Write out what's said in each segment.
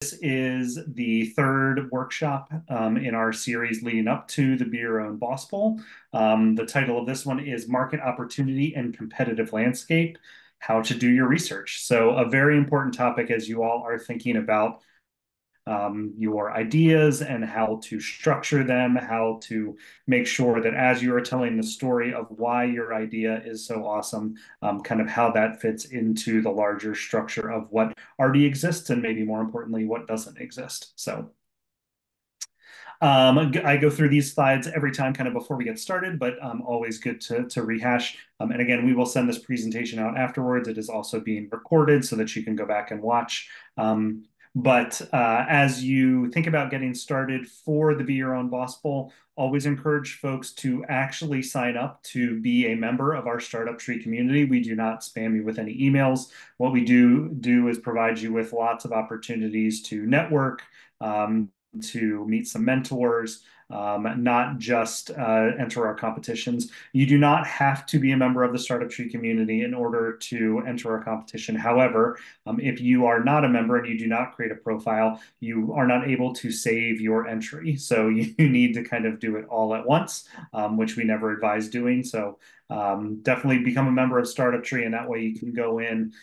This is the third workshop in our series leading up to the Be Your Own Boss Bowl. The title of this one is Market Opportunity and Competitive Landscape, How to Do Your Research. So a very important topic as you all are thinking about your ideas and how to structure them, how to make sure that as you are telling the story of why your idea is so awesome, kind of how that fits into the larger structure of what already exists and maybe more importantly, what doesn't exist. So I go through these slides every time kind of before we get started, but always good to rehash. And again, we will send this presentation out afterwards. It is also being recorded so that you can go back and watch. But as you think about getting started for the Be Your Own Boss Bowl, always encourage folks to actually sign up to be a member of our Startup Tree community. We do not spam you with any emails. What we do is provide you with lots of opportunities to network, to meet some mentors, not just enter our competitions. You do not have to be a member of the Startup Tree community in order to enter our competition. However, if you are not a member and you do not create a profile, you are not able to save your entry. So you need to kind of do it all at once, which we never advise doing. So definitely become a member of Startup Tree, and that way you can go in,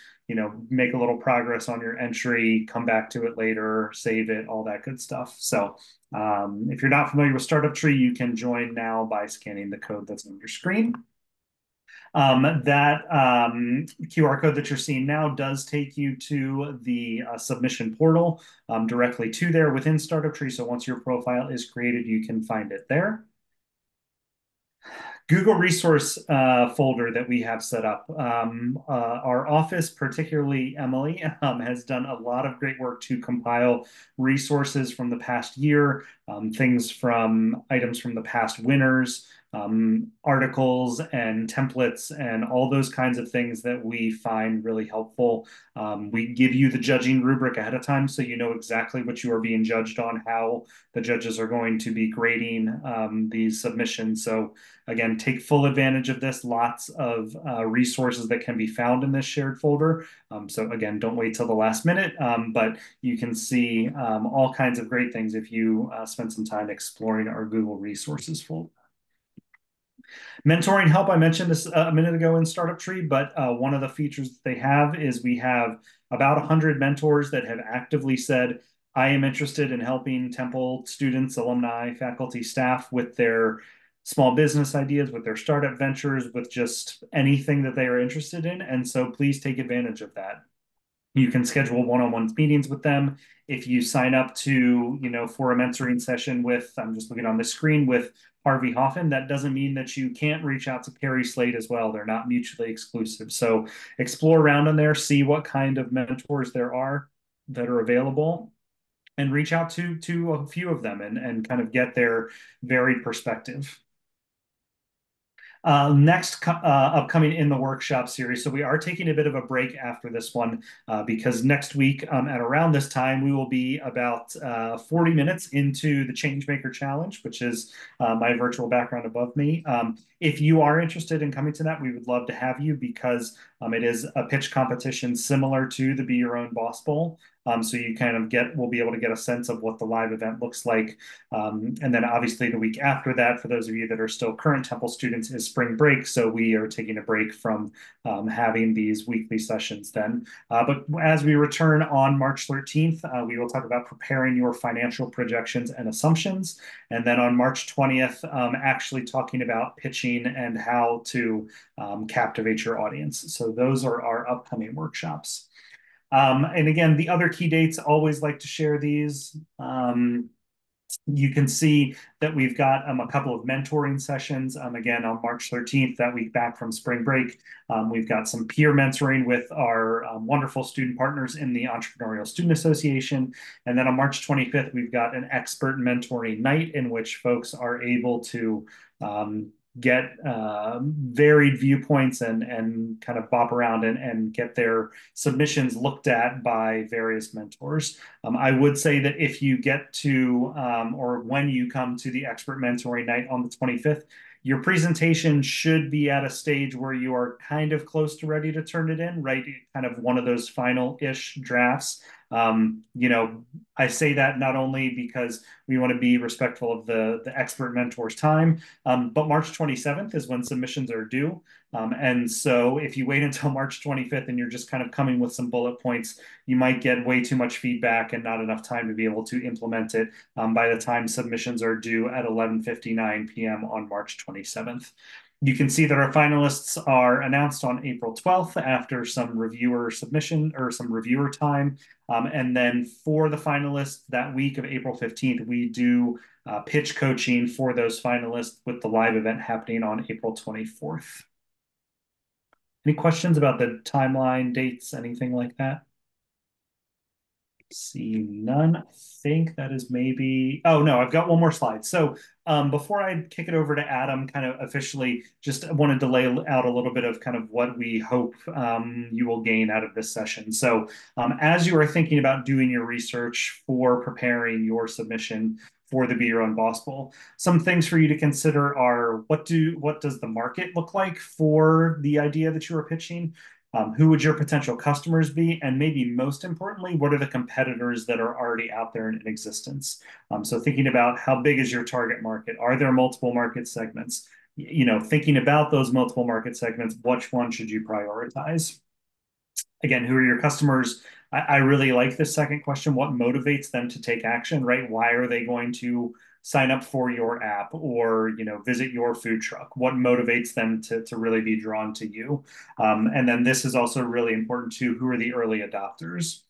make a little progress on your entry, come back to it later, save it, all that good stuff. So if you're not familiar with Startup Tree, you can join now by scanning the code that's on your screen. That QR code that you're seeing now does take you to the submission portal directly to there within Startup Tree. So once your profile is created, you can find it there. Google resource folder that we have set up. Our office, particularly Emily, has done a lot of great work to compile resources from the past year, items from the past winners, articles and templates and all those kinds of things that we find really helpful. We give you the judging rubric ahead of time so you know exactly what you are being judged on, how the judges are going to be grading these submissions. So again, take full advantage of this. Lots of resources that can be found in this shared folder. So again, don't wait till the last minute, but you can see all kinds of great things if you spend some time exploring our Google resources folder. Mentoring help, I mentioned this a minute ago in Startup Tree, but one of the features that they have is we have about 100 mentors that have actively said, I am interested in helping Temple students, alumni, faculty, staff with their small business ideas, with their startup ventures, with just anything that they are interested in. And so please take advantage of that. You can schedule one-on-one meetings with them. If you sign up to, for a mentoring session with, I'm just looking on the screen, with Harvey Hoffman, that doesn't mean that you can't reach out to Carrie Slade as well. They're not mutually exclusive. So explore around in there, see what kind of mentors there are that are available, and reach out to a few of them and kind of get their varied perspective. Next upcoming in the workshop series. So we are taking a bit of a break after this one because next week at around this time, we will be about 40 minutes into the Changemaker Challenge, which is my virtual background above me. If you are interested in coming to that, we would love to have you because it is a pitch competition similar to the Be Your Own Boss Bowl. So you kind of will be able to get a sense of what the live event looks like. And then obviously the week after that, for those of you that are still current Temple students, is spring break. So we are taking a break from having these weekly sessions then. But as we return on March 13th, we will talk about preparing your financial projections and assumptions. And then on March 20th, actually talking about pitching and how to captivate your audience. So those are our upcoming workshops. And again, the other key dates, always like to share these. You can see that we've got a couple of mentoring sessions. Again, on March 13th, that week back from spring break, we've got some peer mentoring with our wonderful student partners in the Entrepreneurial Student Association. And then on March 25th, we've got an expert mentoring night in which folks are able to get varied viewpoints and kind of bop around and get their submissions looked at by various mentors. I would say that if you get to, or when you come to the expert mentoring night on the 25th, your presentation should be at a stage where you are kind of close to ready to turn it in, right? Kind of one of those final-ish drafts. You know, I say that not only because we want to be respectful of the expert mentor's time, but March 27th is when submissions are due. And so if you wait until March 25th and you're just kind of coming with some bullet points, you might get way too much feedback and not enough time to be able to implement it by the time submissions are due at 11:59 p.m. on March 27th. You can see that our finalists are announced on April 12th after some reviewer submission or some reviewer time. And then for the finalists that week of April 15th, we do pitch coaching for those finalists with the live event happening on April 24th. Any questions about the timeline, dates, anything like that? See none. I think that is maybe. Oh no, I've got one more slide. So before I kick it over to Adam, kind of officially, just wanted to lay out a little bit of kind of what we hope you will gain out of this session. So as you are thinking about doing your research for preparing your submission for the Be Your Own Boss Bowl, some things for you to consider are what does the market look like for the idea that you are pitching? Who would your potential customers be? And maybe most importantly, what are the competitors that are already out there in existence? So thinking about how big is your target market? Are there multiple market segments? You know, thinking about those multiple market segments, which one should you prioritize? Again, who are your customers? I really like this second question. What motivates them to take action, right? Why are they going to sign up for your app or, you know, visit your food truck? What motivates them to really be drawn to you? And then this is also really important too. Who are the early adopters?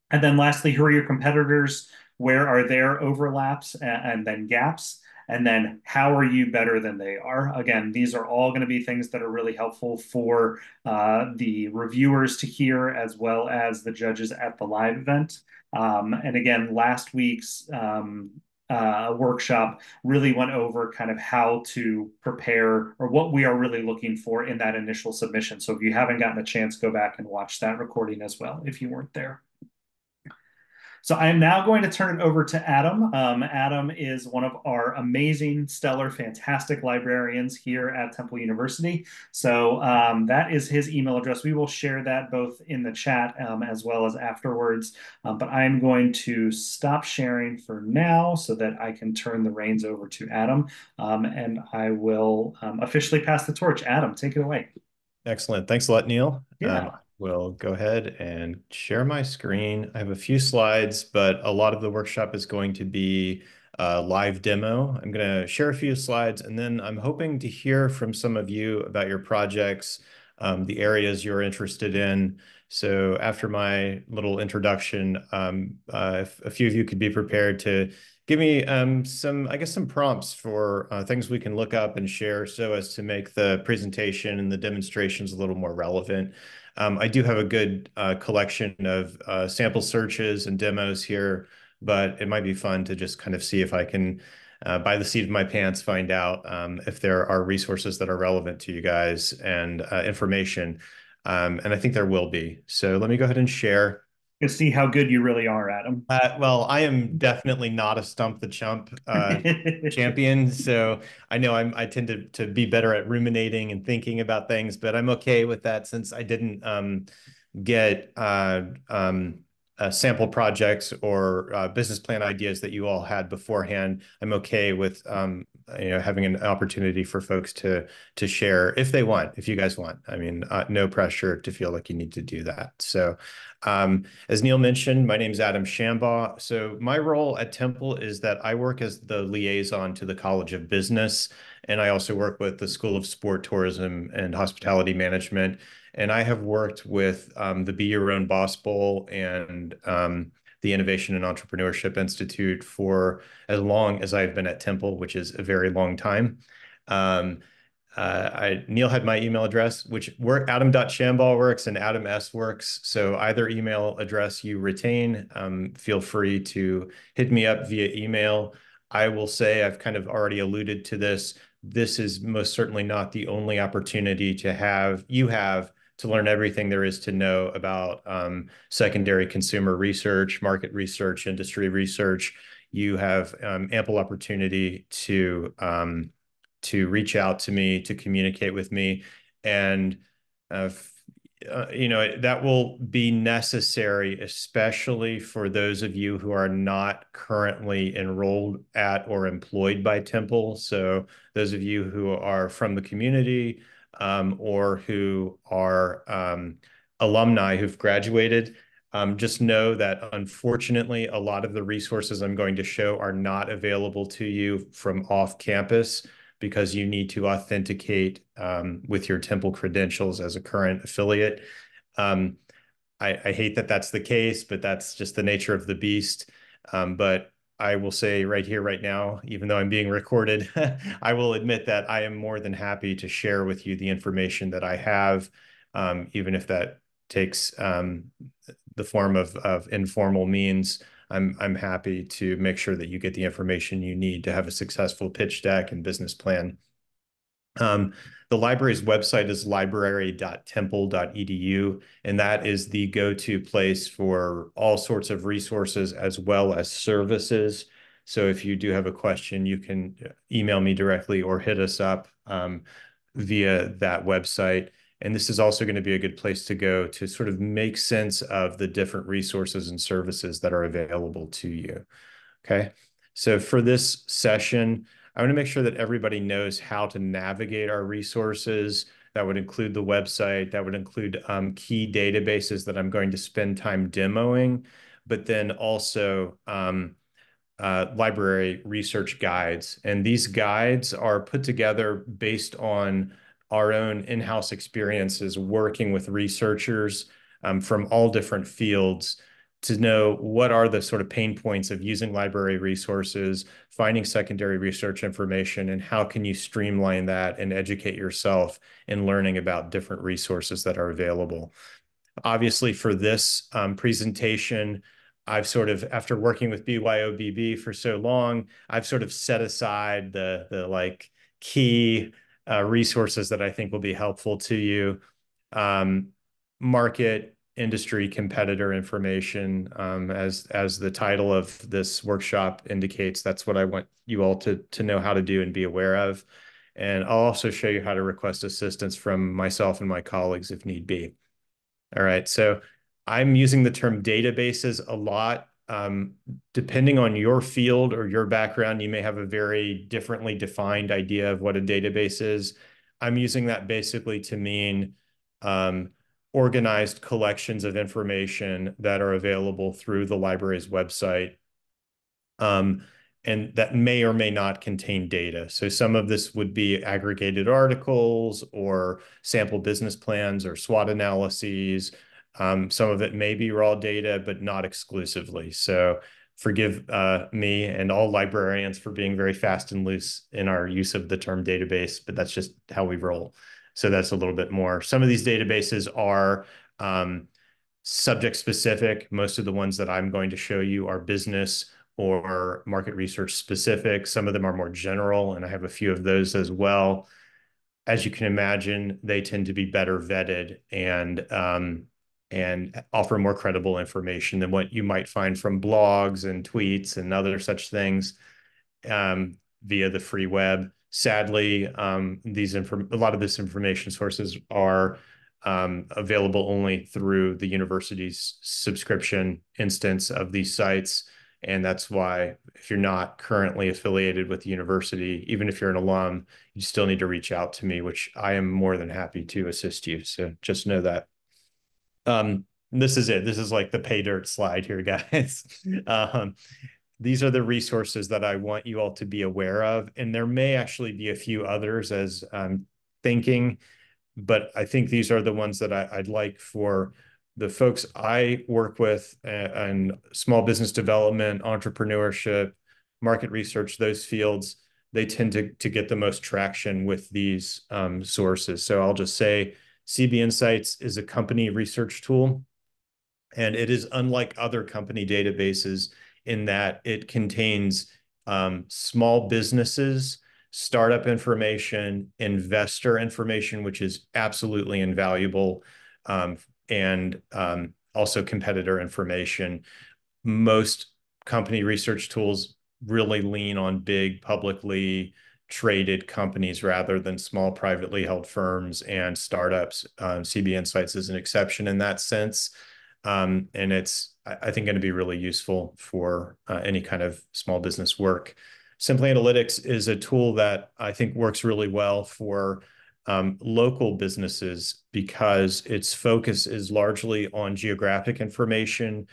And then lastly, who are your competitors? Where are their overlaps and then gaps? And then how are you better than they are? Again, these are all going to be things that are really helpful for the reviewers to hear as well as the judges at the live event. And again, last week's workshop really went over kind of how to prepare or what we are really looking for in that initial submission. So if you haven't gotten a chance, go back and watch that recording as well if you weren't there. So I am now going to turn it over to Adam. Adam is one of our amazing, stellar, fantastic librarians here at Temple University. So that is his email address. We will share that both in the chat as well as afterwards. But I'm going to stop sharing for now so that I can turn the reins over to Adam. And I will officially pass the torch. Adam, take it away. Excellent. Thanks a lot, Neil. Yeah. We'll go ahead and share my screen. I have a few slides, but a lot of the workshop is going to be a live demo. I'm going to share a few slides, and then I'm hoping to hear from some of you about your projects, the areas you're interested in. So after my little introduction, if a few of you could be prepared to give me some prompts for things we can look up and share so as to make the presentation and the demonstrations a little more relevant. I do have a good collection of sample searches and demos here, but it might be fun to just kind of see if I can, by the seat of my pants, find out if there are resources that are relevant to you guys and information. And I think there will be. So let me go ahead and share. You can see how good you really are, Adam. Well, I am definitely not a stump the chump champion, so I know I tend to be better at ruminating and thinking about things, but I'm okay with that since I didn't get sample projects or business plan ideas that you all had beforehand. I'm okay with having an opportunity for folks to share if they want, if you guys want. I mean, no pressure to feel like you need to do that. So as Neil mentioned, my name is Adam Shambaugh. So my role at Temple is that I work as the liaison to the College of Business, and I also work with the School of Sport, Tourism, and Hospitality Management. And I have worked with the Be Your Own Boss Bowl and the Innovation and Entrepreneurship Institute for as long as I've been at Temple, which is a very long time. Neil had my email address, which Adam.Shambaugh works and Adam S works. So either email address you retain, feel free to hit me up via email. I will say I've kind of already alluded to this. This is most certainly not the only opportunity you have to learn everything there is to know about secondary consumer research, market research, industry research. You have ample opportunity to reach out to me, to communicate with me. And that will be necessary, especially for those of you who are not currently enrolled at or employed by Temple. So those of you who are from the community, or who are alumni who've graduated, just know that unfortunately, a lot of the resources I'm going to show are not available to you from off campus, because you need to authenticate with your Temple credentials as a current affiliate. Um, I hate that that's the case, but that's just the nature of the beast. But I will say right here, right now, even though I'm being recorded, I will admit that I am more than happy to share with you the information that I have, even if that takes the form of informal means. I'm happy to make sure that you get the information you need to have a successful pitch deck and business plan. The library's website is library.temple.edu, and that is the go-to place for all sorts of resources as well as services. So if you do have a question, you can email me directly or hit us up via that website. And this is also going to be a good place to go to sort of make sense of the different resources and services that are available to you. Okay. So for this session, I want to make sure that everybody knows how to navigate our resources. That would include the website. That would include key databases that I'm going to spend time demoing, but then also library research guides. And these guides are put together based on our own in-house experiences working with researchers from all different fields to know what are the sort of pain points of using library resources, finding secondary research information, and how can you streamline that and educate yourself in learning about different resources that are available. Obviously, for this presentation, I've sort of, after working with BYOBB for so long, I've sort of set aside the like key resources that I think will be helpful to you. Market, industry, competitor information, as the title of this workshop indicates. That's what I want you all to know how to do and be aware of. And I'll also show you how to request assistance from myself and my colleagues if need be. All right, so I'm using the term databases a lot. Depending on your field or your background, you may have a very differently defined idea of what a database is. I'm using that basically to mean organized collections of information that are available through the library's website, and that may or may not contain data. So some of this would be aggregated articles or sample business plans or SWOT analyses. Some of it may be raw data, but not exclusively. So forgive me and all librarians for being very fast and loose in our use of the term database, but that's just how we roll. So that's a little bit more. Some of these databases are subject specific. Most of the ones that I'm going to show you are business or market research specific. Some of them are more general, and I have a few of those as well. As you can imagine, they tend to be better vetted and offer more credible information than what you might find from blogs and tweets and other such things via the free web. Sadly, a lot of this information sources are available only through the university's subscription instance of these sites. And that's why if you're not currently affiliated with the university, even if you're an alum, you still need to reach out to me, which I am more than happy to assist you. So just know that. This is it. This is like the pay dirt slide here, guys. These are the resources that I want you all to be aware of. And there may actually be a few others as I'm thinking, but I think these are the ones that I'd like for the folks I work with and small business development, entrepreneurship, market research, those fields. They tend to get the most traction with these sources. So I'll just say CB Insights is a company research tool, and it is unlike other company databases in that it contains small businesses, startup information, investor information, which is absolutely invaluable, and also competitor information. Most company research tools really lean on big, publicly traded companies rather than small privately held firms and startups. CB Insights is an exception in that sense. And it's, I think, going to be really useful for any kind of small business work. Simply Analytics is a tool that I think works really well for local businesses because its focus is largely on geographic information.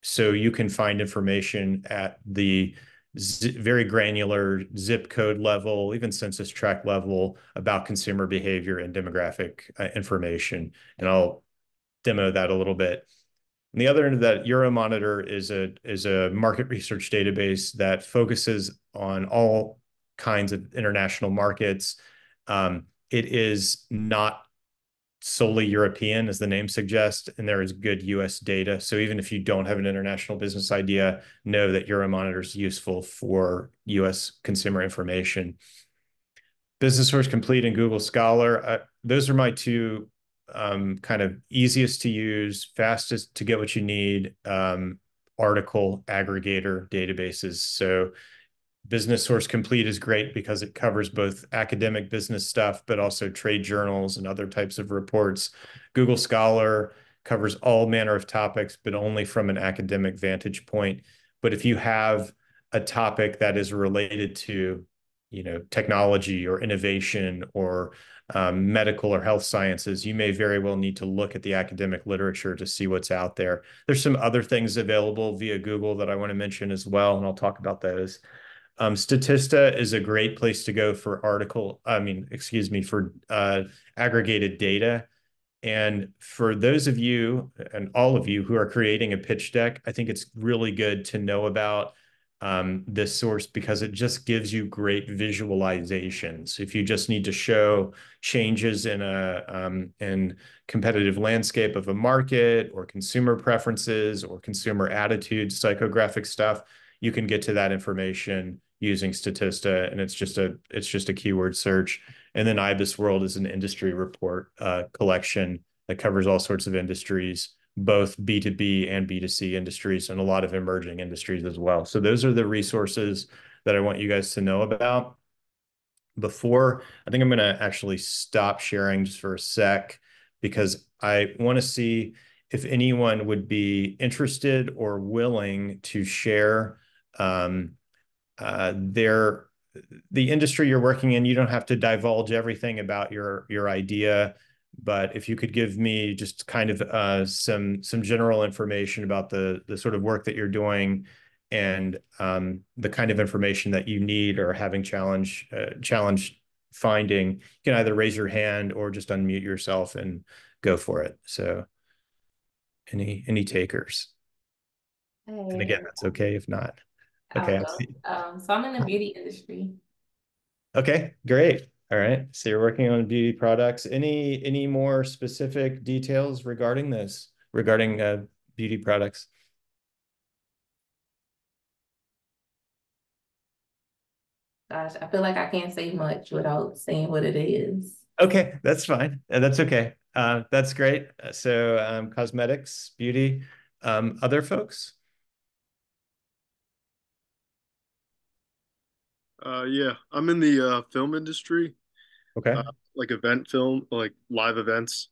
So you can find information at the very granular zip code level, even census tract level about consumer behavior and demographic information. And I'll demo that a little bit. On the other end of that, Euromonitor is a market research database that focuses on all kinds of international markets. It is not solely European, as the name suggests, and there is good US data. So even if you don't have an international business idea, know that Euromonitor is useful for US consumer information. Business Source Complete and Google Scholar, those are my two kind of easiest to use, fastest to get what you need article aggregator databases. So Business Source Complete is great because it covers both academic business stuff, but also trade journals and other types of reports. Google Scholar covers all manner of topics, but only from an academic vantage point. But if you have a topic that is related to, technology or innovation or medical or health sciences, you may very well need to look at the academic literature to see what's out there. There's some other things available via Google that I want to mention as well, and I'll talk about those. Statista is a great place to go for aggregated data. And for those of you and all of you who are creating a pitch deck, I think it's really good to know about this source because it just gives you great visualizations. If you just need to show changes in in competitive landscape of a market or consumer preferences or consumer attitudes, psychographic stuff, you can get to that information using Statista, and it's just a keyword search. And then IBIS World is an industry report collection that covers all sorts of industries, both B2B and B2C industries, and a lot of emerging industries as well. So those are the resources that I want you guys to know about. I think I'm going to actually stop sharing just for a sec because I want to see if anyone would be interested or willing to share the industry you're working in. You don't have to divulge everything about your idea, but if you could give me just kind of some general information about the sort of work that you're doing and the kind of information that you need or having challenge finding, you can either raise your hand or just unmute yourself and go for it. So any takers? And Hey, again, that's okay if not. I'll Okay. go. So I'm in the beauty industry. Okay, great. All right. So you're working on beauty products. Any more specific details regarding this, regarding beauty products? Gosh, I feel like I can't say much without saying what it is. Okay, that's fine. That's okay. That's great. So cosmetics, beauty, other folks? Yeah, I'm in the film industry, Okay. like event film, like live events.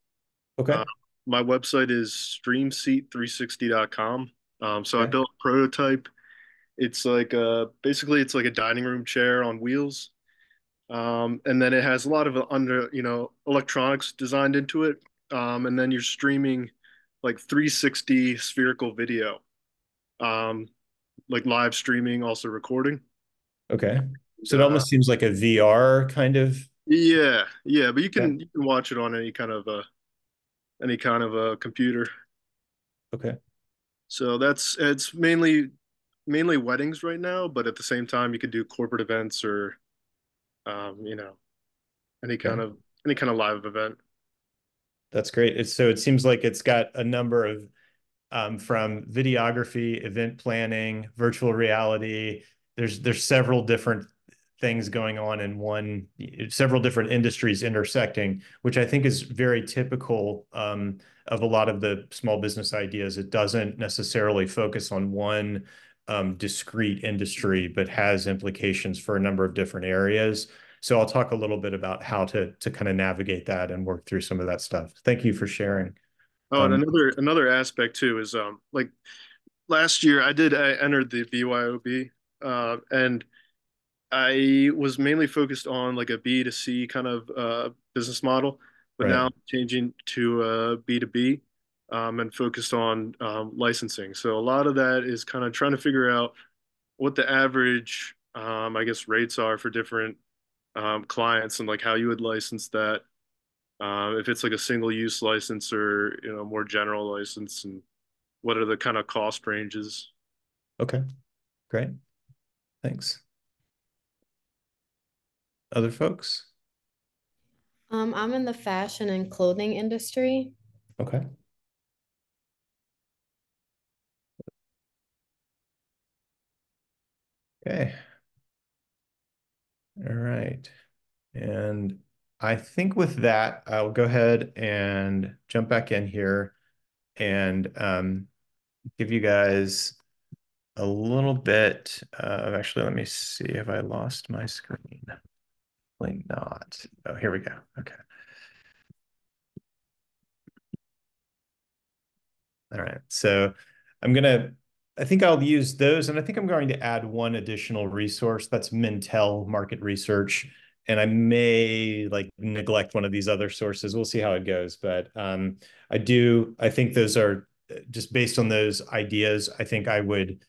Okay. Uh, my website is streamseat360.com. So I Okay. built a prototype. It's like basically it's like a dining room chair on wheels. And then it has a lot of electronics designed into it. And then you're streaming like 360 spherical video, um, like live streaming, also recording. Okay. And, So it almost seems like a VR kind of. yeah, but you Okay. can watch it on any kind of a computer. Okay. So it's mainly weddings right now, but at the same time you could do corporate events or you know, any kind Okay. of any kind of live event. That's great. So it seems like it's got a number of from videography, event planning, virtual reality. There's several different things going on in several different industries intersecting, which I think is very typical of a lot of the small business ideas. It doesn't necessarily focus on one discrete industry, but has implications for a number of different areas. So I'll talk a little bit about how to kind of navigate that and work through some of that stuff. Thank you for sharing. Oh, and another aspect too is like last year I entered the BYOB, and I was mainly focused on like a B2C kind of business model, but now Right. I'm changing to B2B, and focused on licensing. So a lot of that is kind of trying to figure out what the average, I guess, rates are for different clients, and like how you would license that, if it's like a single use license or more general license, and what are the kind of cost ranges. Okay, great. Thanks. Other folks? I'm in the fashion and clothing industry. Okay. Okay. All right. And I think with that, I'll go ahead and jump back in here and give you guys a little bit of, actually, let me see if I lost my screen. Probably not. Oh, here we go. Okay. All right. So I think I'll use those, and I think I'm going to add one additional resource. That's Mintel market research. And I may like neglect one of these other sources. We'll see how it goes. But I think those are just based on those ideas. I think I would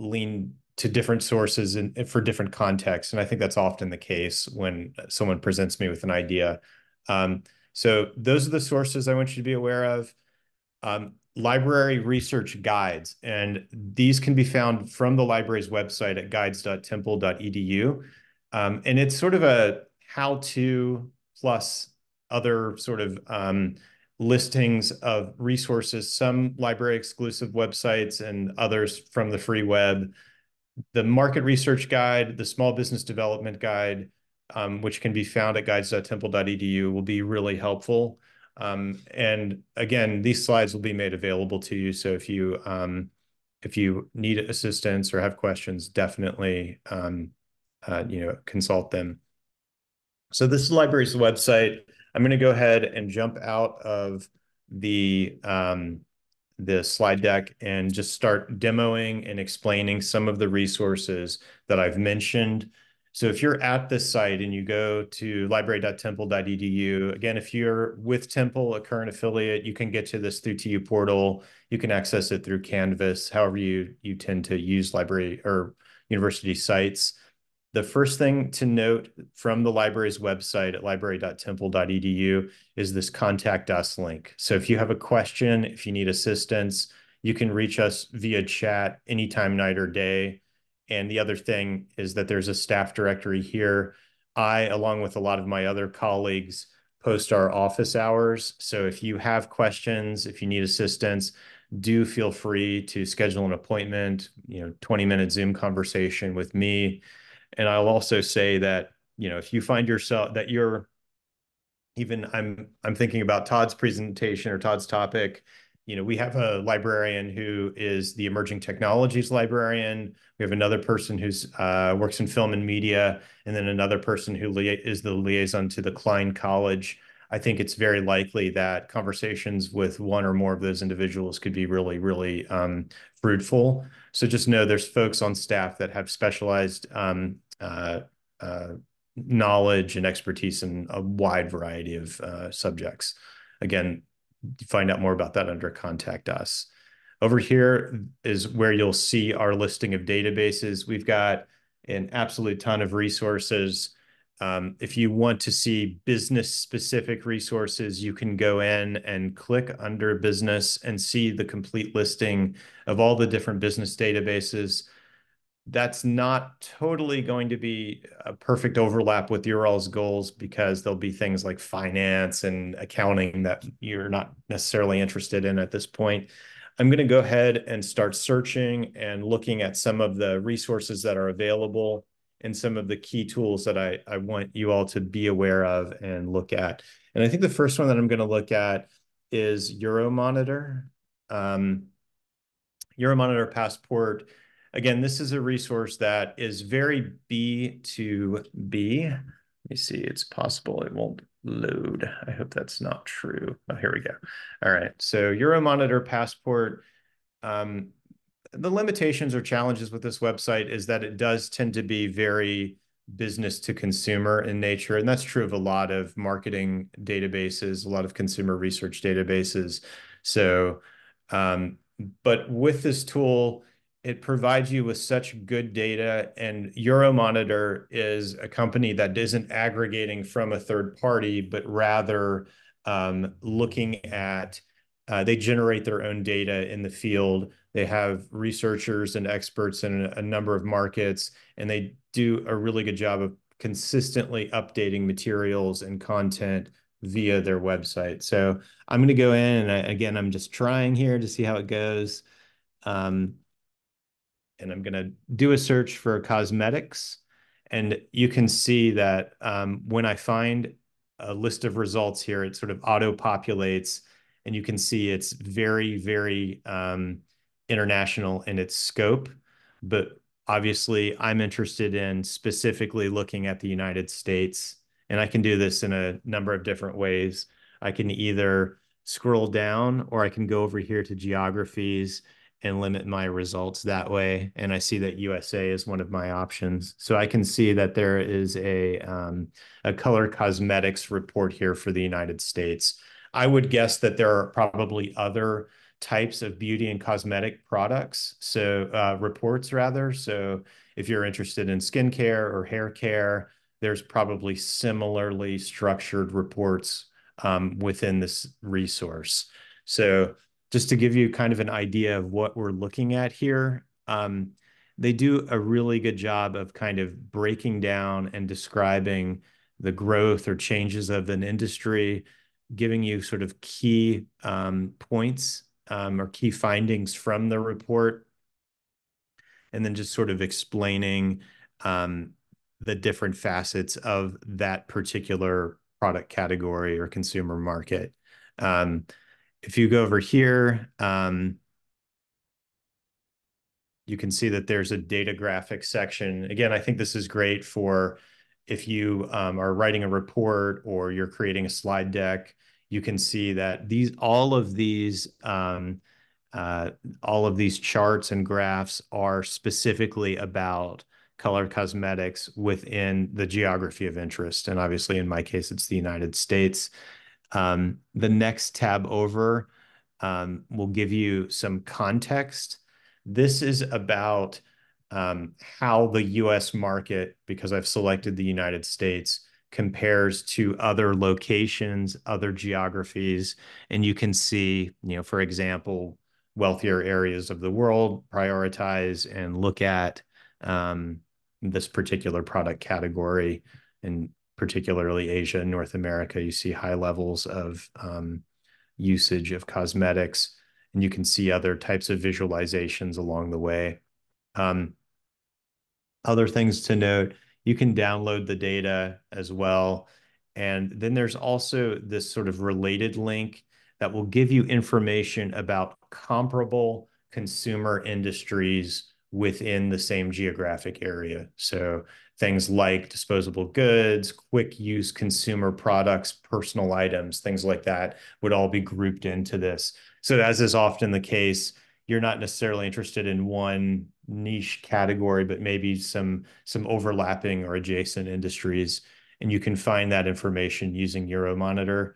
lean to different sources and for different contexts. And I think that's often the case when someone presents me with an idea. So those are the sources I want you to be aware of. Library research guides, and these can be found from the library's website at guides.temple.edu. And it's sort of a how-to plus other sort of listings of resources, some library exclusive websites and others from the free web. The market research guide, the small business development guide, which can be found at guides.temple.edu, will be really helpful. And again, these slides will be made available to you. So if you need assistance or have questions, definitely consult them. So this is the library's website. I'm going to go ahead and jump out of the slide deck and just start demoing and explaining some of the resources that I've mentioned. So if you're at this site and you go to library.temple.edu, again, if you're with Temple, a current affiliate, you can get to this through TU Portal. You can access it through Canvas, however you tend to use library or university sites. The first thing to note from the library's website at library.temple.edu is this Contact Us link. So if you have a question, if you need assistance, you can reach us via chat anytime, night or day. And the other thing is that there's a staff directory here. I, along with a lot of my other colleagues, post our office hours. So if you have questions, if you need assistance, do feel free to schedule an appointment, 20-minute Zoom conversation with me. And I'll also say that, if you find yourself that you're even, I'm thinking about Todd's presentation or Todd's topic. We have a librarian who is the emerging technologies librarian. We have another person who's works in film and media, and then another person who is the liaison to the Klein College. I think it's very likely that conversations with one or more of those individuals could be really, really fruitful. So just know there's folks on staff that have specialized knowledge and expertise in a wide variety of subjects. Again, find out more about that under Contact Us. Over here is where you'll see our listing of databases. We've got an absolute ton of resources. If you want to see business-specific resources, you can go in and click under business and see the complete listing of all the different business databases. That's not totally going to be a perfect overlap with your all's goals, because there'll be things like finance and accounting that you're not necessarily interested in at this point. I'm going to go ahead and start searching and looking at some of the resources that are available and some of the key tools that I want you all to be aware of and look at. And I think the first one that I'm going to look at is Euromonitor. Euromonitor Passport again, this is a resource that is very B2B. Let me see, it's possible it won't load. I hope that's not true. Oh, here we go. All right, so Euromonitor Passport. The limitations or challenges with this website is that it does tend to be very business to consumer in nature. And that's true of a lot of marketing databases, a lot of consumer research databases. So, but with this tool, it provides you with such good data, and Euromonitor is a company that isn't aggregating from a third party, but rather looking at, they generate their own data in the field. They have researchers and experts in a number of markets, and they do a really good job of consistently updating materials and content via their website. So I'm going to go in, and again, I'm just trying here to see how it goes. And I'm going to do a search for cosmetics. And you can see that when I find a list of results here, it sort of auto-populates, and you can see it's very, very international in its scope. But obviously, I'm interested in specifically looking at the United States, and I can do this in a number of different ways. I can either scroll down, or I can go over here to geographies and limit my results that way. And I see that USA is one of my options. So I can see that there is a color cosmetics report here for the United States. I would guess that there are probably other types of beauty and cosmetic products, so reports rather. So if you're interested in skincare or hair care, there's probably similarly structured reports within this resource. So just to give you kind of an idea of what we're looking at here, they do a really good job of kind of breaking down and describing the growth or changes of an industry, giving you sort of key points or key findings from the report, and then just sort of explaining the different facets of that particular product category or consumer market. If you go over here, you can see that there's a data graphics section. Again, I think this is great for if you are writing a report or you're creating a slide deck. You can see that all of these charts and graphs are specifically about color cosmetics within the geography of interest. And obviously, in my case, it's the United States. The next tab over will give you some context. This is about how the US market, because I've selected the United States, compares to other locations, other geographies. And you can see, for example, wealthier areas of the world prioritize and look at this particular product category, and particularly Asia and North America. You see high levels of usage of cosmetics, and you can see other types of visualizations along the way. Other things to note, you can download the data as well. And then there's also this sort of related link that will give you information about comparable consumer industries within the same geographic area. So things like disposable goods, quick use consumer products, personal items, things like that would all be grouped into this. So as is often the case, you're not necessarily interested in one niche category, but maybe some overlapping or adjacent industries. And you can find that information using Euromonitor.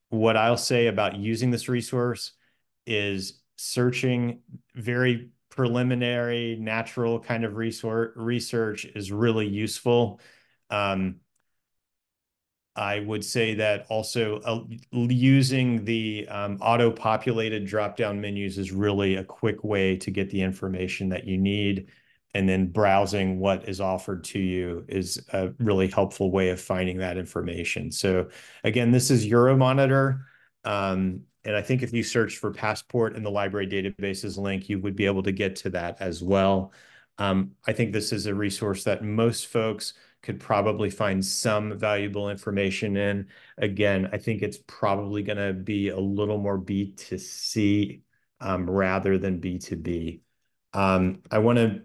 What I'll say about using this resource is searching very preliminary, natural kind of research is really useful. I would say that also using the auto-populated drop-down menus is really a quick way to get the information that you need. And then browsing what is offered to you is a really helpful way of finding that information. So again, this is Euromonitor. And I think if you search for Passport in the library databases link, you would be able to get to that as well. I think this is a resource that most folks could probably find some valuable information in. Again, I think it's probably going to be a little more B2C rather than B2B. I want to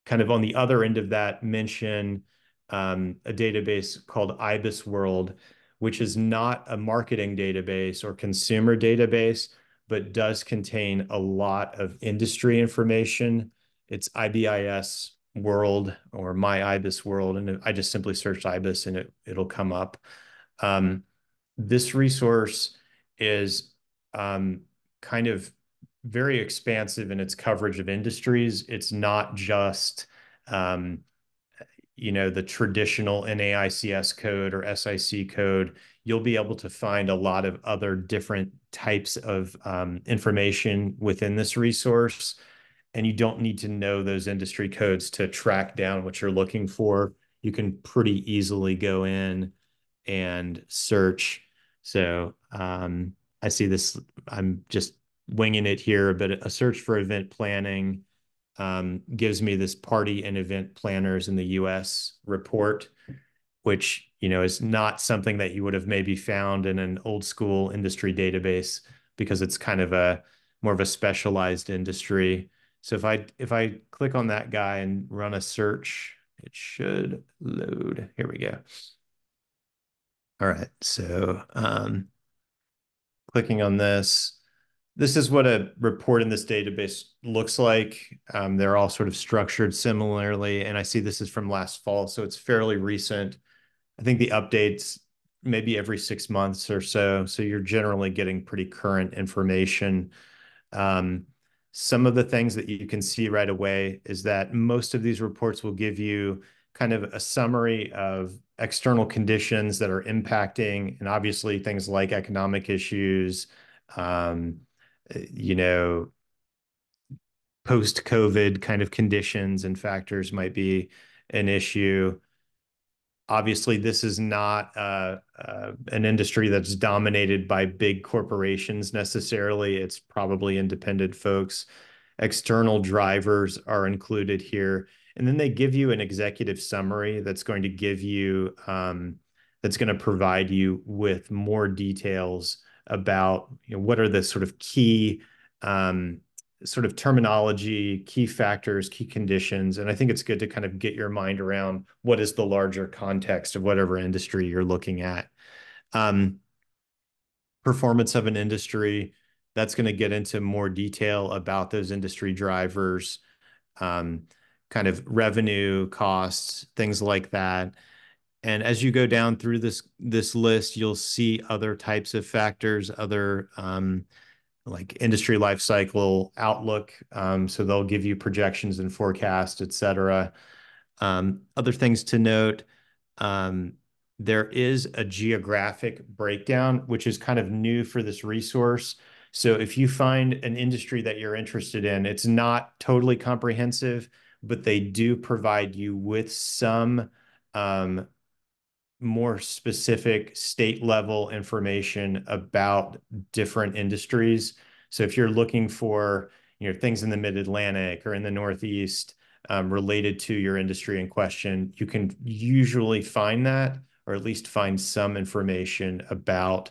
kind of on the other end of that, mention a database called IBIS World, which is not a marketing database or consumer database, but does contain a lot of industry information. It's IBIS World or My IBIS World, and I just simply searched IBIS and it'll come up. This resource is kind of very expansive in its coverage of industries. It's not just the traditional NAICS code or SIC code. You'll be able to find a lot of other different types of information within this resource, and you don't need to know those industry codes to track down what you're looking for. You can pretty easily go in and search. So I see this, I'm just winging it here, but a search for event planning gives me this party and event planners in the US report, which, is not something that you would have maybe found in an old school industry database because it's kind of more of a specialized industry. So if I click on that guy and run a search, it should load. Here we go. All right, so clicking on this is what a report in this database looks like. They're all sort of structured similarly, and I see this is from last fall, so it's fairly recent. I think the updates maybe every 6 months or so, so you're generally getting pretty current information. Some of the things that you can see right away is that most of these reports will give you kind of a summary of external conditions that are impacting, and obviously things like economic issues, post-COVID kind of conditions and factors might be an issue. Obviously, this is not an industry that's dominated by big corporations necessarily. It's probably independent folks. External drivers are included here. And then they give you an executive summary that's going to give you, that's going to provide you with more details about what are the sort of key sort of terminology, key factors, key conditions. And I think it's good to kind of get your mind around what is the larger context of whatever industry you're looking at. Performance of an industry, that's going to get into more detail about those industry drivers, kind of revenue, costs, things like that. And as you go down through this list, you'll see other types of factors, other like industry life cycle outlook. So they'll give you projections and forecasts, et cetera. Other things to note, there is a geographic breakdown, which is kind of new for this resource. So if you find an industry that you're interested in, it's not totally comprehensive, but they do provide you with some more specific state level information about different industries. So if you're looking for, things in the Mid-Atlantic or in the Northeast related to your industry in question, you can usually find that, or at least find some information about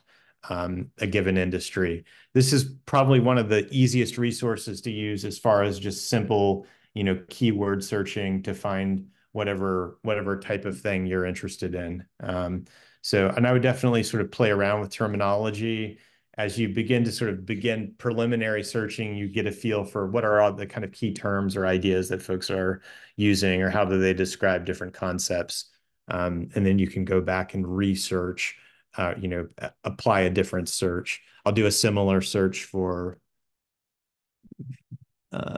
a given industry. This is probably one of the easiest resources to use as far as just simple, keyword searching to find whatever type of thing you're interested in. And I would definitely sort of play around with terminology. As you begin preliminary searching, you get a feel for what are all the kind of key terms or ideas that folks are using, or how do they describe different concepts. And then you can go back and research, apply a different search. I'll do a similar search for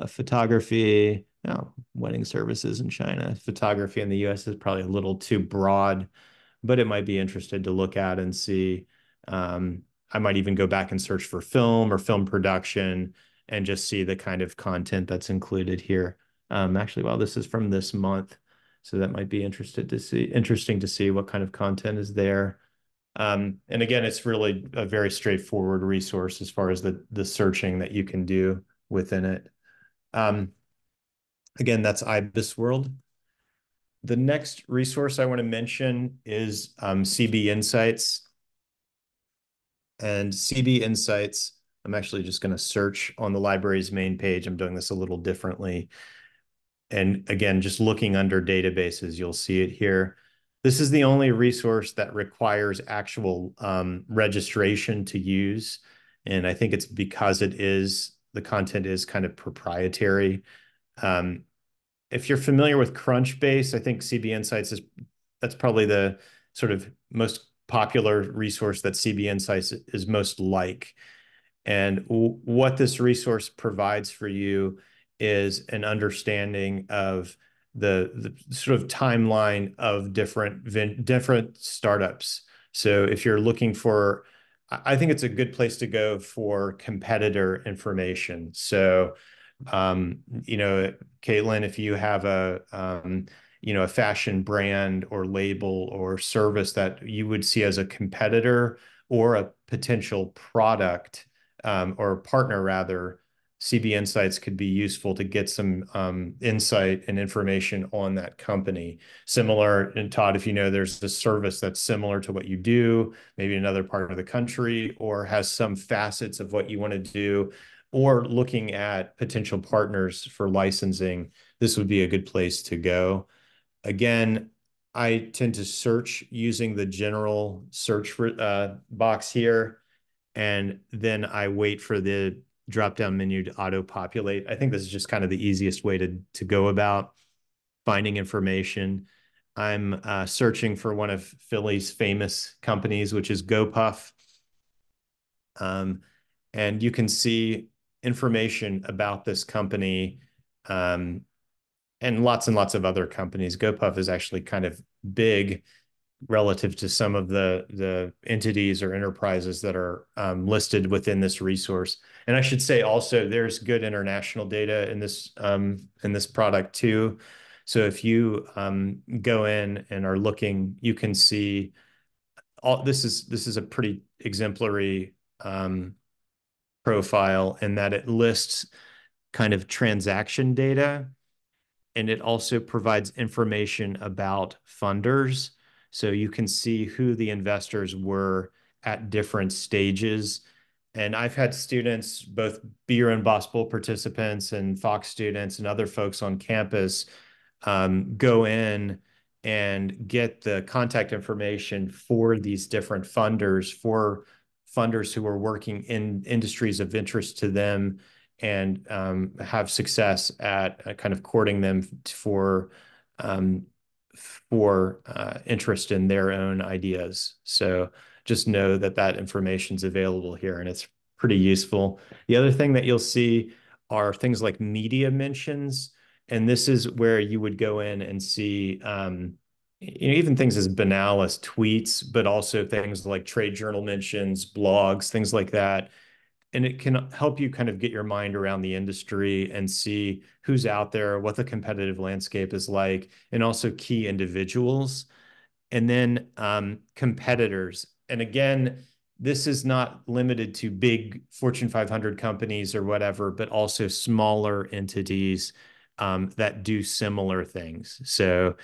photography. Wedding services in China. Photography in the US is probably a little too broad, but it might be interested to look at and see. I might even go back and search for film or film production and just see the kind of content that's included here. Actually, well, this is from this month, so that might be interesting to see what kind of content is there. And again, it's really a very straightforward resource as far as the searching that you can do within it. Again, that's IBIS World. The next resource I want to mention is CB Insights. And CB Insights, I'm actually just going to search on the library's main page. I'm doing this a little differently. And again, just looking under databases, you'll see it here. This is the only resource that requires actual registration to use. And I think it's because the content is kind of proprietary. If you're familiar with Crunchbase, I think CB Insights that's probably the sort of most popular resource that CB Insights is most like. And what this resource provides for you is an understanding of the sort of timeline of different startups. So if you're looking for, I think it's a good place to go for competitor information. So, Caitlin, if you have a fashion brand or label or service that you would see as a competitor or a potential product, or partner rather, CB Insights could be useful to get some insight and information on that company. Similar, and Todd, if you know there's a service that's similar to what you do, maybe another part of the country, or has some facets of what you want to do, or looking at potential partners for licensing, this would be a good place to go. Again, I tend to search using the general search box here, and then I wait for the drop-down menu to auto-populate. I think this is just kind of the easiest way to go about finding information. I'm searching for one of Philly's famous companies, which is GoPuff. And you can see information about this company, and lots of other companies. GoPuff is actually kind of big relative to some of the entities or enterprises that are listed within this resource. And I should say also, there's good international data in this product too. So if you go in and are looking, you can see this is a pretty exemplary profile in that it lists kind of transaction data, and it also provides information about funders. So you can see who the investors were at different stages. And I've had students, both Beer and Boss Bowl participants and Fox students and other folks on campus, go in and get the contact information for these different funders, for funders who are working in industries of interest to them, and have success at kind of courting them for interest in their own ideas. So just know that information is available here, and it's pretty useful. The other thing that you'll see are things like media mentions, and this is where you would go in and see even things as banal as tweets, but also things like trade journal mentions, blogs, things like that. And it can help you kind of get your mind around the industry and see who's out there, what the competitive landscape is like, and also key individuals. And then competitors. And again, this is not limited to big Fortune 500 companies or whatever, but also smaller entities that do similar things. So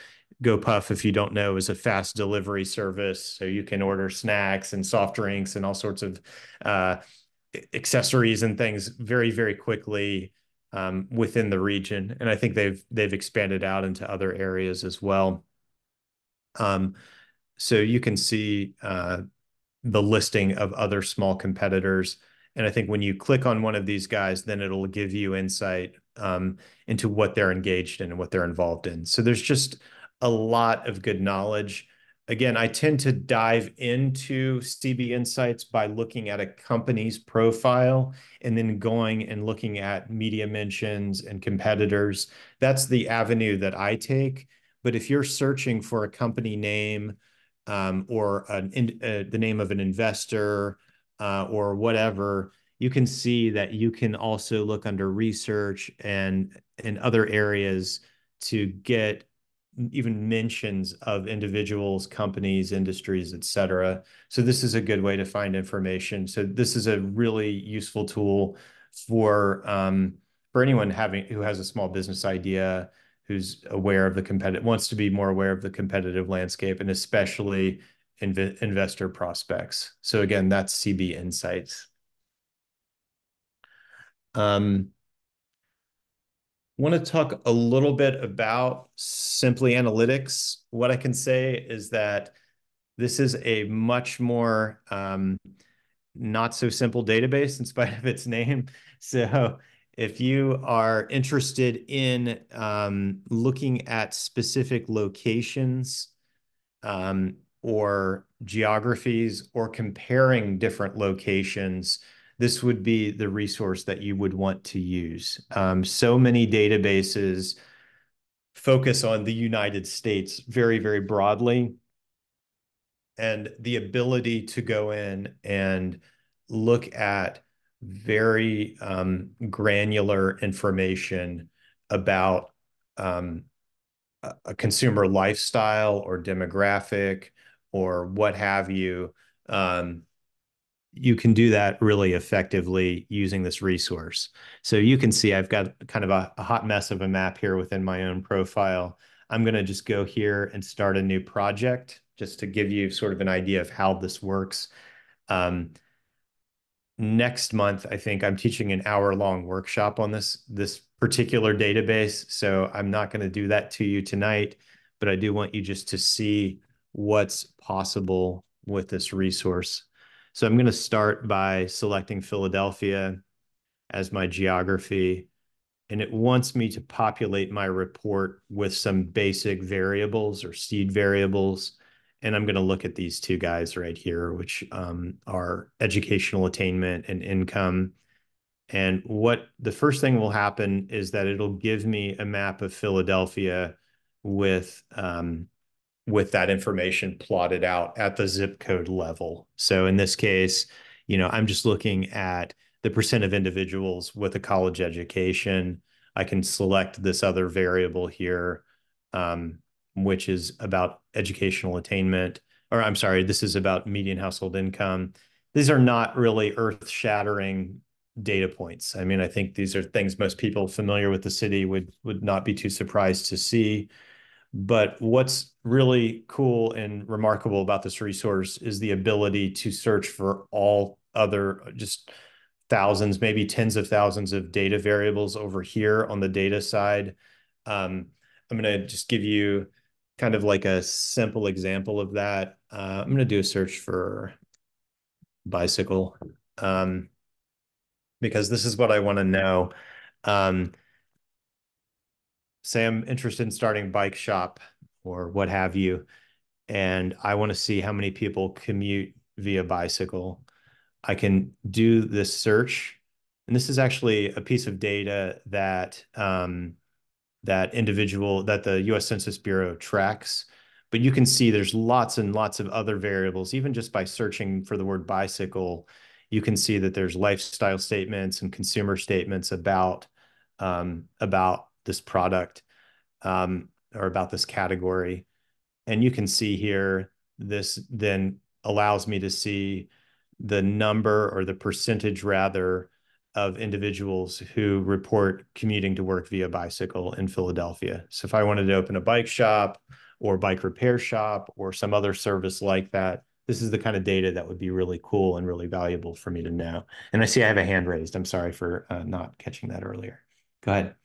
GoPuff, if you don't know, is a fast delivery service. So you can order snacks and soft drinks and all sorts of accessories and things very, very quickly within the region. And I think they've expanded out into other areas as well. So you can see the listing of other small competitors. And I think when you click on one of these guys, then it'll give you insight into what they're engaged in and what they're involved in. So there's just a lot of good knowledge. Again, I tend to dive into CB Insights by looking at a company's profile and then going and looking at media mentions and competitors. That's the avenue that I take. But if you're searching for a company name or the name of an investor or whatever, you can see that you can also look under research and in other areas to get even mentions of individuals, companies, industries, et cetera. So this is a good way to find information. So this is a really useful tool for anyone who has a small business idea, who's aware of wants to be more aware of the competitive landscape, and especially investor prospects. So again, that's CB Insights. want to talk a little bit about Simply Analytics. What I can say is that this is a much more not so simple database in spite of its name. So if you are interested in looking at specific locations or geographies or comparing different locations, this would be the resource that you would want to use. So many databases focus on the United States very, very broadly. And the ability to go in and look at very granular information about a consumer lifestyle or demographic or what have you, you can do that really effectively using this resource. So you can see I've got kind of a hot mess of a map here within my own profile. I'm going to just go here and start a new project just to give you sort of an idea of how this works. Next month, I think I'm teaching an hour-long workshop on this particular database. So I'm not going to do that to you tonight, but I do want you just to see what's possible with this resource. So I'm going to start by selecting Philadelphia as my geography, and it wants me to populate my report with some basic variables or seed variables. And I'm going to look at these two guys right here, which are educational attainment and income. And what the first thing will happen is that it'll give me a map of Philadelphia with that information plotted out at the zip code level. So in this case, I'm just looking at the percent of individuals with a college education. I can select this other variable here, which is about educational attainment, or I'm sorry, this is about median household income. These are not really earth-shattering data points. I mean, I think these are things most people familiar with the city would not be too surprised to see. But what's really cool and remarkable about this resource is the ability to search for all other just thousands, maybe tens of thousands of data variables over here on the data side. I'm going to just give you kind of like a simple example of that. I'm going to do a search for bicycle because this is what I want to know. Say I'm interested in starting a bike shop or what have you, and I want to see how many people commute via bicycle. I can do this search, and this is actually a piece of data that that the U.S. Census Bureau tracks. But you can see there's lots and lots of other variables. Even just by searching for the word bicycle, you can see that there's lifestyle statements and consumer statements about this product or about this category. And you can see here, this then allows me to see the number or the percentage rather of individuals who report commuting to work via bicycle in Philadelphia. So if I wanted to open a bike shop or bike repair shop or some other service like that, this is the kind of data that would be really cool and really valuable for me to know. And I see I have a hand raised. I'm sorry for not catching that earlier. Go ahead.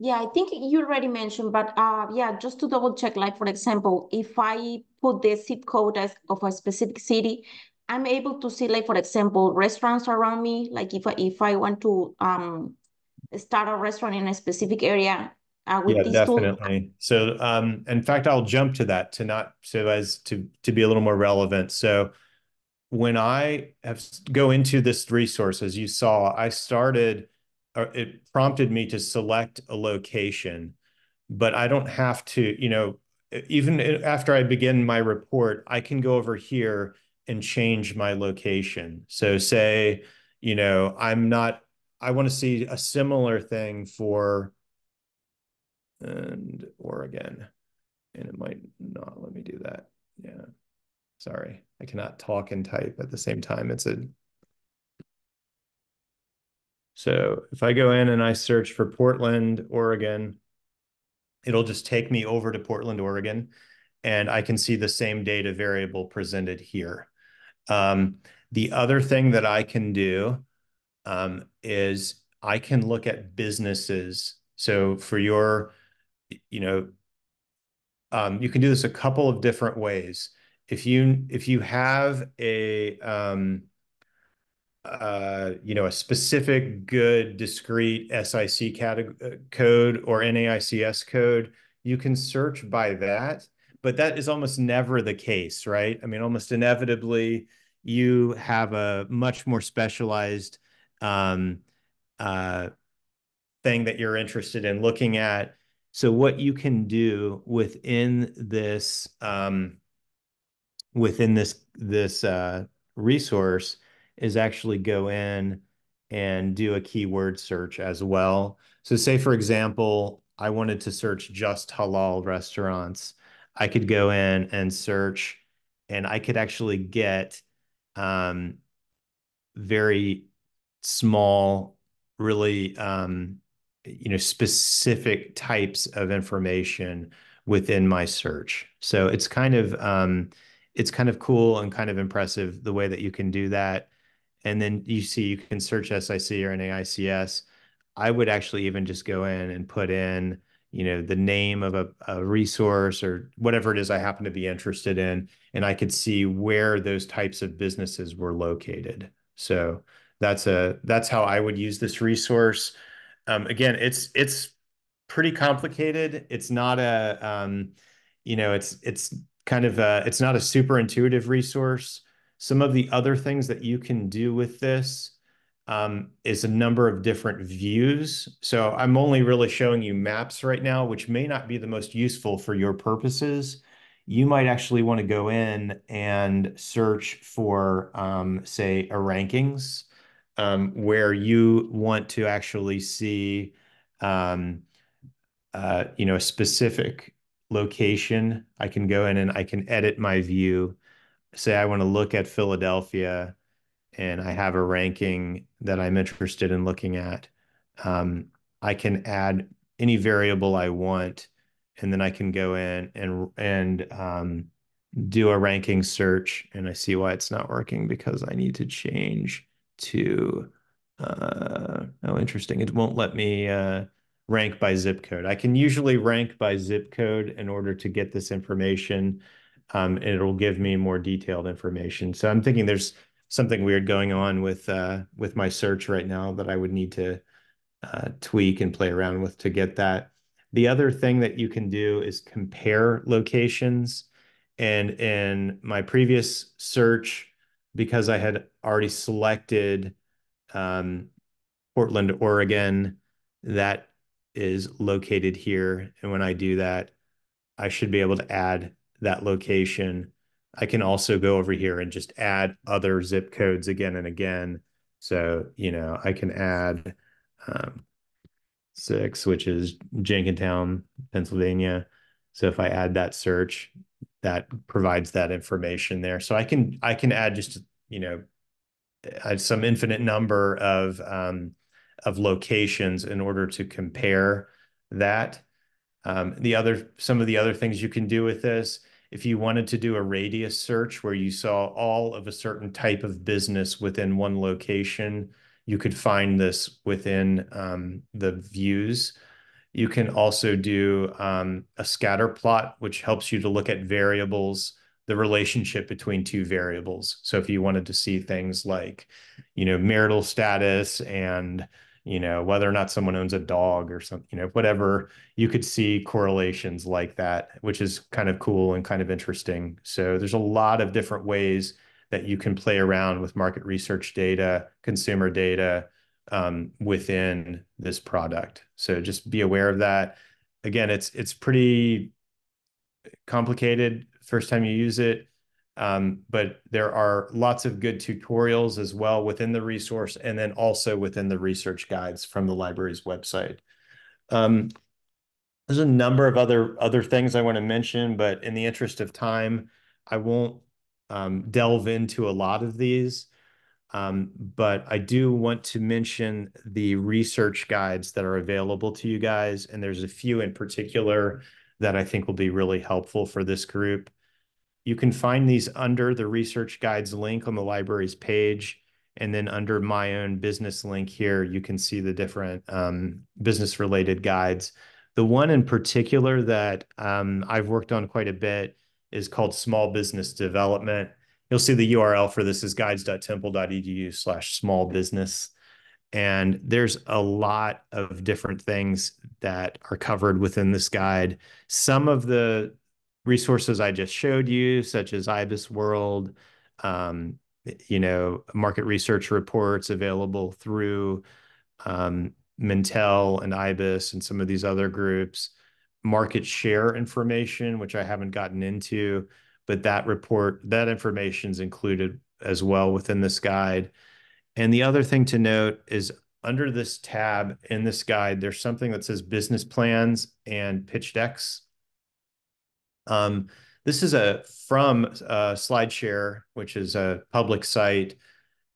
Yeah, I think you already mentioned, but yeah, just to double check, like for example, if I put the zip code of a specific city, I'm able to see, like for example, restaurants around me. Like if I want to start a restaurant in a specific area with Yeah, these tools. definitely. So in fact, I'll jump to that to be a little more relevant. So when I go into this resource, as you saw, it prompted me to select a location, but I don't have to, even after I begin my report, I can go over here and change my location. So say, I want to see a similar thing for Oregon, and it might not let me do that. Yeah. Sorry, I cannot talk and type at the same time. So if I go in and I search for Portland, Oregon, it'll just take me over to Portland, Oregon, and I can see the same data variable presented here. The other thing that I can do is I can look at businesses. So for your, you know, you can do this a couple of different ways. If you have a a specific good discrete SIC code or NAICS code, you can search by that, but that is almost never the case, right? I mean, almost inevitably, you have a much more specialized um, uh, thing that you're interested in looking at. So what you can do within this resource is actually go in and do a keyword search as well. So say, for example, I wanted to search just halal restaurants. I could go in and search, and I could actually get um, very small, really specific types of information within my search. So it's kind of cool and kind of impressive the way that you can do that. And then you see you can search SIC or NAICS. I would actually even just go in and put in, the name of a resource or whatever it is I happen to be interested in, and I could see where those types of businesses were located. So that's how I would use this resource. Again, it's pretty complicated. It's not it's kind of it's not a super intuitive resource. Some of the other things that you can do with this is a number of different views. So I'm only really showing you maps right now, which may not be the most useful for your purposes. You might actually want to go in and search for, say, a rankings, where you want to actually see, a specific location. I can go in and I can edit my view. Say I want to look at Philadelphia and I have a ranking that I'm interested in looking at. Um, I can add any variable I want, and then I can go in and do a ranking search, and I see why it's not working because I need to change to oh, interesting. It won't let me rank by zip code. I can usually rank by zip code in order to get this information, and it'll give me more detailed information. So I'm thinking there's something weird going on with my search right now that I would need to tweak and play around with to get that. The other thing that you can do is compare locations. And in my previous search, because I had already selected Portland, Oregon, that is located here. And when I do that, I should be able to add that location. I can also go over here and just add other zip codes again and again. So, I can add 6, which is Jenkintown, Pennsylvania. So if I add that search, that provides that information there. So I can add just, some infinite number of locations in order to compare that. Some of the other things you can do with this, if you wanted to do a radius search where you saw all of a certain type of business within one location, you could find this within the views. You can also do a scatter plot, which helps you to look at variables, the relationship between two variables. So if you wanted to see things like, marital status and, whether or not someone owns a dog or something, whatever, you could see correlations like that, which is kind of cool and kind of interesting. So there's a lot of different ways that you can play around with market research data, consumer data, within this product. So just be aware of that. Again, it's pretty complicated first time you use it, but there are lots of good tutorials as well within the resource, and then also within the research guides from the library's website. There's a number of other things I want to mention, but in the interest of time, I won't delve into a lot of these. But I do want to mention the research guides that are available to you guys, and there's a few in particular that I think will be really helpful for this group. You can find these under the research guides link on the library's page, And then under my own business link here, you can see the different business related guides. The one in particular that I've worked on quite a bit is called Small Business Development. You'll see the URL for this is guides.temple.edu/small-business. And there's a lot of different things that are covered within this guide. Some of the resources I just showed you, such as IBIS World, market research reports available through Mintel and IBIS and some of these other groups, market share information, which I haven't gotten into, but that information is included as well within this guide. And the other thing to note is under this tab in this guide, there's something that says business plans and pitch decks. This is from SlideShare, which is a public site,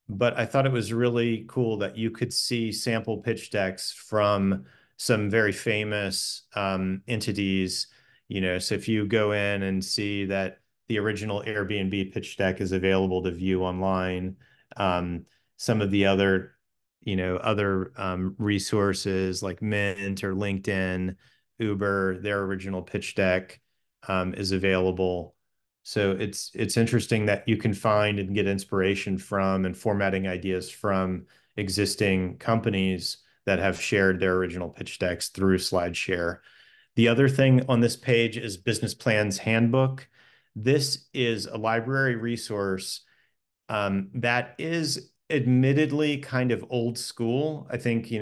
but I thought it was really cool that you could see sample pitch decks from some very famous entities. So if you go in and see that the original Airbnb pitch deck is available to view online, some of the other resources like Mint or LinkedIn, Uber, their original pitch deck is available. So it's interesting that you can find and get inspiration from and formatting ideas from existing companies that have shared their original pitch decks through SlideShare. The other thing on this page is Business Plans Handbook. This is a library resource that is admittedly kind of old school. I think,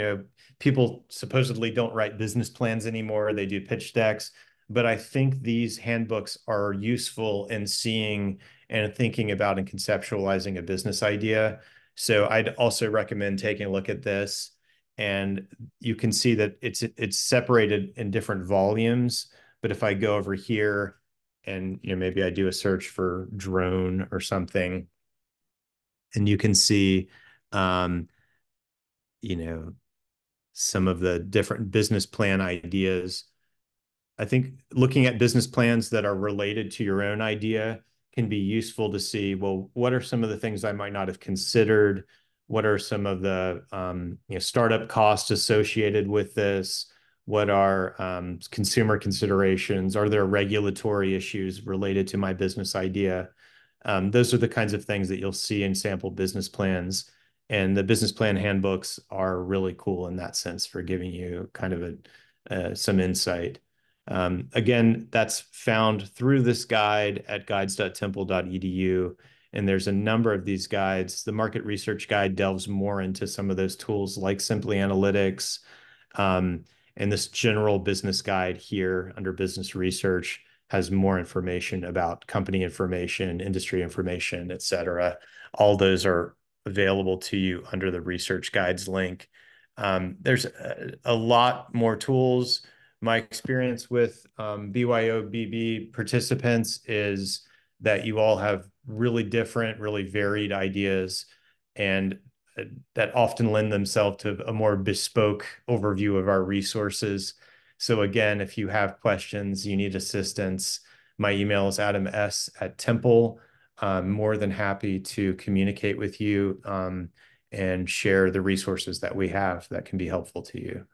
people supposedly don't write business plans anymore. They do pitch decks. But I think these handbooks are useful in seeing and thinking about and conceptualizing a business idea. So I'd also recommend taking a look at this. And you can see that it's separated in different volumes. But if I go over here and maybe I do a search for drone or something, and you can see some of the different business plan ideas. I think looking at business plans that are related to your own idea can be useful to see, well, what are some of the things I might not have considered? What are some of the startup costs associated with this? What are consumer considerations? Are there regulatory issues related to my business idea? Those are the kinds of things that you'll see in sample business plans. And the business plan handbooks are really cool in that sense for giving you kind of some insight. Again, that's found through this guide at guides.temple.edu. And there's a number of these guides. The market research guide delves more into some of those tools like Simply Analytics. And this general business guide here under business research has more information about company information, industry information, et cetera. All those are available to you under the research guides link. There's a lot more tools. My experience with BYOBB participants is that you all have really different, really varied ideas, and that often lend themselves to a more bespoke overview of our resources. So again, if you have questions, you need assistance, my email is adams@temple. I'm more than happy to communicate with you and share the resources that we have that can be helpful to you.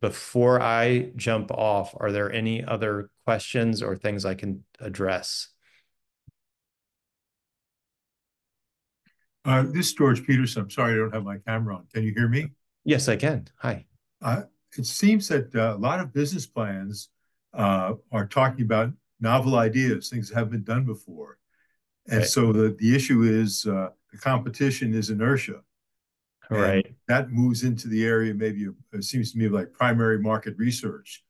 Before I jump off, are there any other questions or things I can address? This is George Peterson. I'm sorry I don't have my camera on. Can you hear me? Yes, I can. Hi. It seems that a lot of business plans are talking about novel ideas, things that haven't been done before. And Right. so the issue is the competition is inertia. Right. And that moves into the area, maybe it seems to me like primary market research.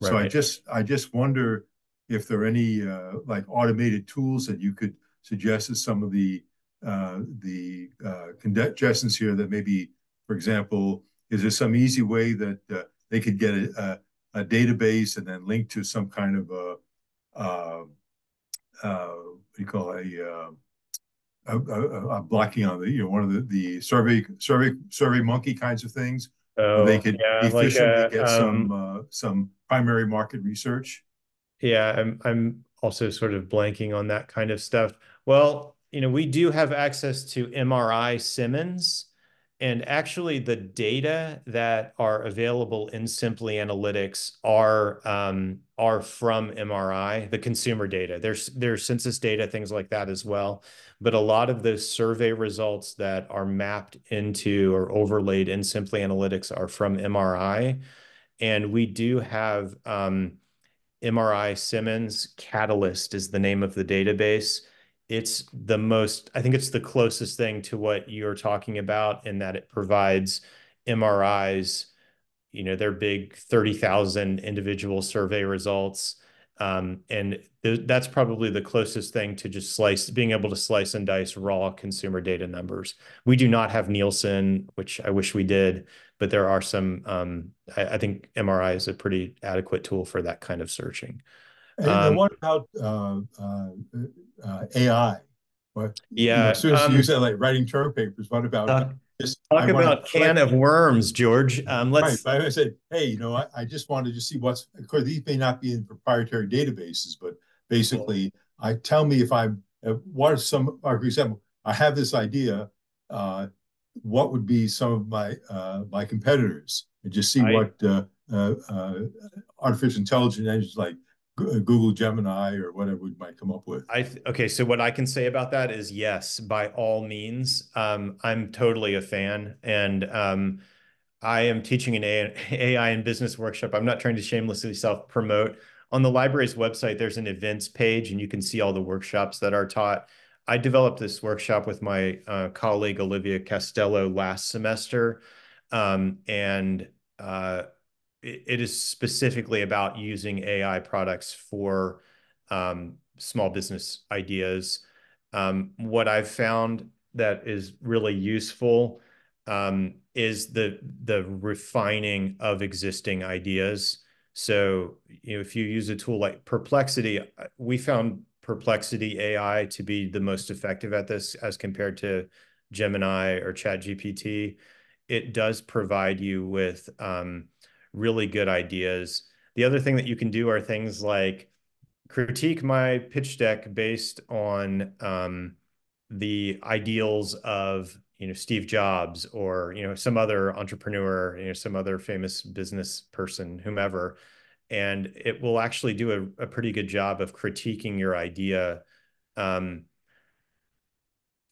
So Right. I just wonder if there are any like automated tools that you could suggest as some of the congestions here that maybe, for example, is there some easy way that they could get a database and then link to some kind of what do you call a blocking on the one of the survey monkey kinds of things where they could efficiently get some primary market research. Yeah, I'm also sort of blanking on that kind of stuff. Well, we do have access to MRI Simmons, and actually the data that are available in Simply Analytics are from MRI, the consumer data. There's census data, things like that as well. But a lot of those survey results that are mapped into or overlaid in Simply Analytics are from MRI. And we do have MRI Simmons. Catalyst is the name of the database. It's the most, I think it's the closest thing to what you're talking about in that it provides MRIs, their big 30,000 individual survey results. And that's probably the closest thing to just being able to slice and dice raw consumer data numbers. We do not have Nielsen, which I wish we did, but there are some, I think MRI is a pretty adequate tool for that kind of searching. And what about AI? What, yeah, as soon as you said like writing term papers, what about talk about can of worms, George? Right, but I said, hey, I just wanted to see what's, of course, these may not be in proprietary databases, but basically, tell me if I'm, what are some, for example, I have this idea, what would be some of my competitors, and just see what artificial intelligence engines like Google Gemini or whatever we might come up with. Okay, so what I can say about that is yes, by all means. I'm totally a fan, and I am teaching an AI and business workshop. I'm not trying to shamelessly self-promote. On the library's website, there's an events page, and you can see all the workshops that are taught. I developed this workshop with my colleague, Olivia Castello, last semester, and it is specifically about using AI products for small business ideas. What I've found that is really useful is the refining of existing ideas. So, if you use a tool like Perplexity, we found Perplexity AI to be the most effective at this as compared to Gemini or ChatGPT. It does provide you with really good ideas. The other thing that you can do are things like critique my pitch deck based on the ideals of Steve Jobs or some other entrepreneur, some other famous business person, whomever, and it will actually do a pretty good job of critiquing your idea.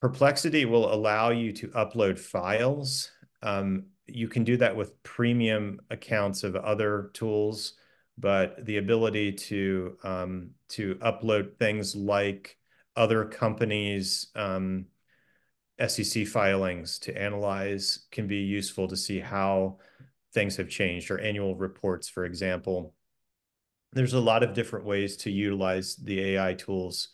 Perplexity will allow you to upload files. You can do that with premium accounts of other tools, but the ability to upload things like other companies' SEC filings to analyze can be useful to see how things have changed, or annual reports, for example. There's a lot of different ways to utilize the AI tools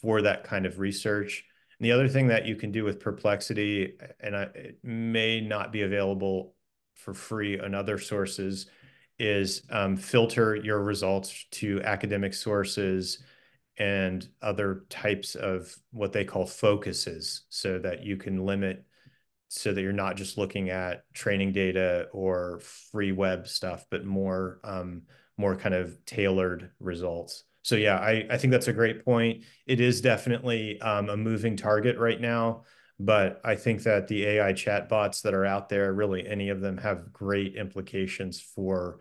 for that kind of research. And the other thing that you can do with Perplexity, and it may not be available for free on other sources, is filter your results to academic sources and other types of what they call focuses, so that you can limit, so that you're not just looking at training data or free web stuff, but more kind of tailored results. So yeah, I think that's a great point. It is definitely a moving target right now, but I think that the AI chatbots that are out there, really any of them, have great implications for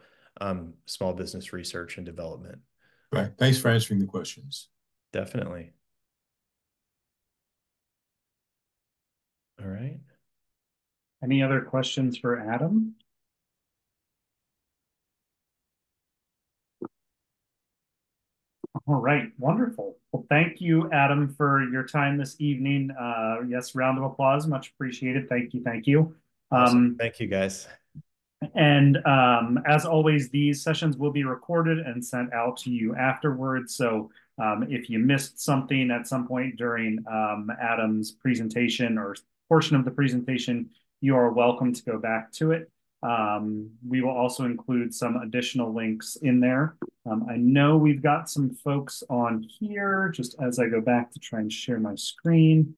small business research and development. Right. Thanks for answering the questions. Definitely. All right. Any other questions for Adam? All right, wonderful. Well, thank you, Adam, for your time this evening. Yes, round of applause, much appreciated. Thank you, thank you. Awesome. Thank you, guys. And as always, these sessions will be recorded and sent out to you afterwards. So if you missed something at some point during Adam's presentation or portion of the presentation, you are welcome to go back to it. We will also include some additional links in there. I know we've got some folks on here, just as I go back to try and share my screen.